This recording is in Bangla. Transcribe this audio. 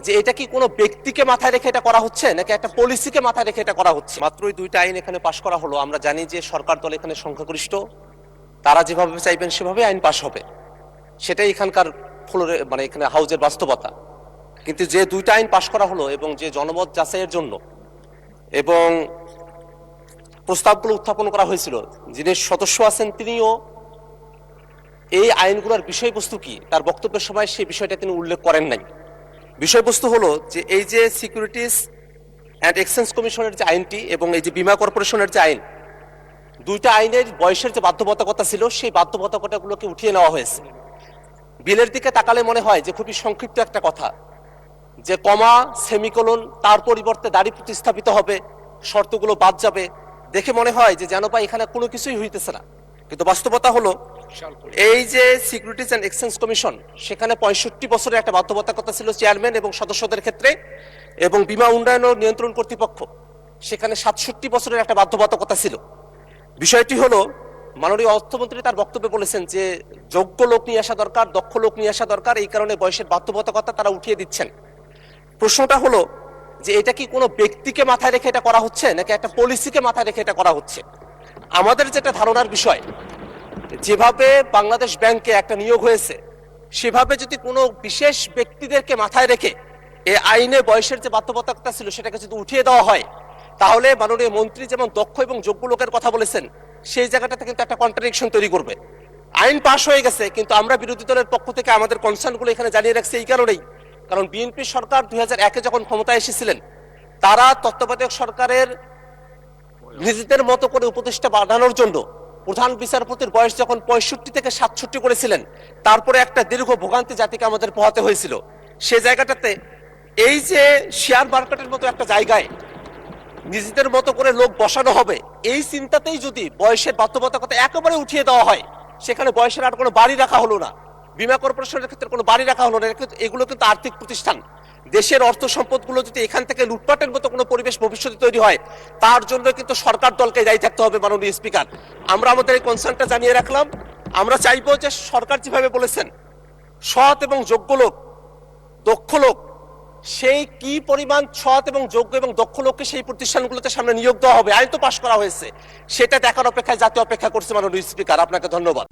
যে এটা কি কোনো ব্যক্তিকে মাথায় রেখে এটা করা হচ্ছে নাকি একটা পলিসিকে মাথায় রেখে এটা করা হচ্ছে। মাত্রই দুইটা আইন এখানে পাশ করা হলো। আমরা জানি যে সরকার দল এখানে সংখ্যাগরিষ্ঠ, তারা যেভাবে চাইবেন সেভাবে আইন পাশ হবে, সেটাই এখানকার ফ্লোরে মানে এখানে হাউজের বাস্তবতা। কিন্তু যে দুইটা আইন পাশ করা হলো এবং যে জনমত যাচাইয়ের জন্য এবং প্রস্তাবগুলো উত্থাপন করা হয়েছিল, যিনি সদস্য আছেন তিনিও এই আইনগুলোর বিষয়বস্তু কি তার বক্তব্যের সময় সেই বিষয়টা তিনি উল্লেখ করেন নাই। বিষয়বস্তু হলো যে এই যে সিকিউরিটিজ অ্যান্ড এক্সচেঞ্জ কমিশনের যে আইনটি এবং এই যে বীমা কর্পোরেশনের যে আইন, দুইটা আইনের বয়সের যে বাধ্যবাধকতা ছিল সেই বাধ্যবাধকতাগুলোকে উঠিয়ে নেওয়া হয়েছে। বিলের দিকে তাকালে মনে হয় যে খুবই সংক্ষিপ্ত একটা কথা, যে কমা সেমিকোলন তার পরিবর্তে দাড়ি প্রতিস্থাপিত হবে, শর্তগুলো বাদ যাবে। দেখে মনে হয় যে যেন বা এখানে কোনো কিছুই হইতেছে না। কিন্তু বাস্তবতা হলো এই যে সিকিউরিটিজ অ্যান্ড এক্সচেঞ্জ কমিশন, সেখানে 65 বছরের একটা বাধ্যবাধকতা ছিল চেয়ারম্যান এবং সদস্যদের ক্ষেত্রে, এবং বীমা উন্নয়ন ও নিয়ন্ত্রণ কর্তৃপক্ষ সেখানে 67 বছরের একটা বাধ্যবাধকতা ছিল। বিষয়টি হলো মাননীয় অর্থমন্ত্রী তার বক্তব্যে বলেছেন যে যোগ্য লোক নিয়ে আসা দরকার, দক্ষ লোক নিয়ে আসা দরকার, এই কারণে বয়সের বাধ্যবাধকতা তারা উঠিয়ে দিচ্ছেন। প্রশ্নটা হলো যে এটা কি কোনো ব্যক্তিকে মাথায় রেখে এটা করা হচ্ছে নাকি একটা পলিসিকে মাথায় রেখে এটা করা হচ্ছে। আমাদের যেটা ধারণার বিষয়, যেভাবে বাংলাদেশ ব্যাংকে একটা নিয়োগ হয়েছে সেভাবে যদি কোনো বিশেষ ব্যক্তিদেরকে মাথায় রেখে এই আইনে বয়সের যে বাধ্যবাধকতা ছিল সেটাকে যদি উঠিয়ে দেওয়া হয়, তাহলে মাননীয় মন্ত্রী যেমন দক্ষ এবং যোগ্য লোকের কথা বলেছেন সেই জায়গাটাতে কিন্তু একটা কন্ট্রাডিকশন তৈরি করবে। আইন পাশ হয়ে গেছে, কিন্তু আমরা বিরোধী দলের পক্ষ থেকে আমাদের কনসার্নগুলো এখানে জানিয়ে রাখছি এই কারণেই, কারণ বিএনপি সরকার 2001-এ যখন ক্ষমতায় এসেছিলেন, তারা তত্ত্বাবধায়ক সরকারের নিজেদের মতো করে উপদেষ্টা বাড়ানোর জন্য প্রধান বিচারপতির বয়স যখন 65 থেকে 67 করেছিলেন, তারপরে একটা দীর্ঘ ভোগান্তি জাতিকে আমাদের পোহাতে হয়েছিল। সে জায়গাটাতে এই যে শেয়ার মার্কেটের মতো একটা জায়গায় নিজেদের মতো করে লোক বসানো হবে, এই চিন্তাতেই যদি বয়সের বাধ্যবাধকতা একেবারে উঠিয়ে দেওয়া হয়, সেখানে বয়সের আর কোনো বাড়ি রাখা হলো না, বীমা কর্পোরেশনের ক্ষেত্রে কোনো বাড়ি রাখা হলো না। এগুলো কিন্তু আর্থিক প্রতিষ্ঠান, দেশের অর্থ সম্পদগুলো যদি এখান থেকে লুটপাটের মতো কোনো পরিবেশ ভবিষ্যতে তৈরি হয়, তার জন্য কিন্তু সরকার দলকে দায়ী থাকতে হবে। মাননীয় স্পিকার, আমরা আমাদের এই কনসার্নটা জানিয়ে রাখলাম। আমরা চাইবো যে সরকার যেভাবে বলেছেন সৎ এবং যোগ্য লোক, দক্ষ লোক, সেই কি পরিমাণ সৎ এবং যোগ্য এবং দক্ষ লোককে সেই প্রতিষ্ঠানগুলোতে সামনে নিয়োগ দেওয়া হবে, আইন তো পাশ করা হয়েছে, সেটা দেখার অপেক্ষায় জাতীয় অপেক্ষা করছে। মাননীয় স্পিকার, আপনাকে ধন্যবাদ।